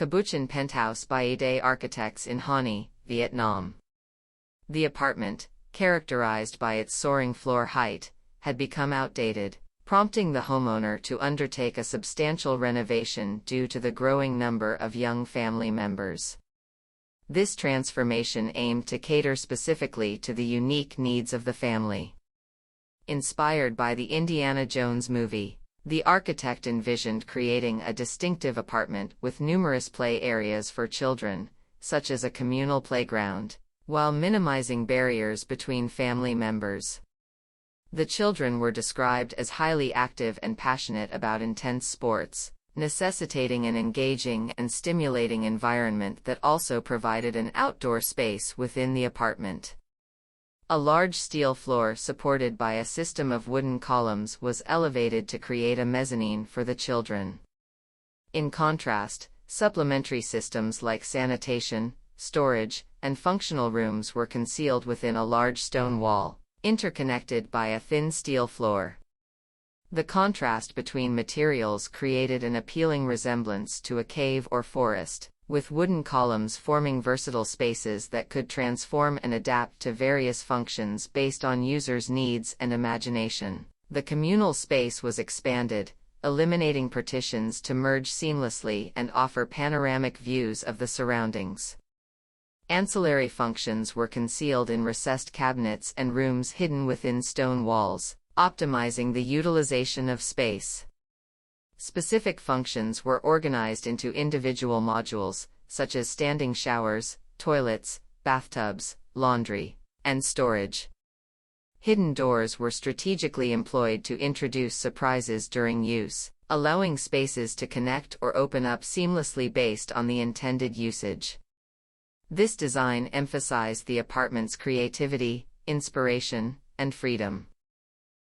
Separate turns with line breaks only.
Kabuchin Penthouse by Idee Architects in HANÓI, Vietnam. The apartment, characterized by its soaring floor height, had become outdated, prompting the homeowner to undertake a substantial renovation due to the growing number of young family members. This transformation aimed to cater specifically to the unique needs of the family. Inspired by the Indiana Jones movie, the architect envisioned creating a distinctive apartment with numerous play areas for children, such as a communal playground, while minimizing barriers between family members. The children were described as highly active and passionate about intense sports, necessitating an engaging and stimulating environment that also provided an outdoor space within the apartment. A large steel floor supported by a system of wooden columns was elevated to create a mezzanine for the children. In contrast, supplementary systems like sanitation, storage, and functional rooms were concealed within a large stone wall, interconnected by a thin steel floor. The contrast between materials created an appealing resemblance to a cave or forest, with wooden columns forming versatile spaces that could transform and adapt to various functions based on users' needs and imagination. The communal space was expanded, eliminating partitions to merge seamlessly and offer panoramic views of the surroundings. Ancillary functions were concealed in recessed cabinets and rooms hidden within stone walls, optimizing the utilization of space. Specific functions were organized into individual modules, such as standing showers, toilets, bathtubs, laundry, and storage. Hidden doors were strategically employed to introduce surprises during use, allowing spaces to connect or open up seamlessly based on the intended usage. This design emphasized the apartment's creativity, inspiration, and freedom.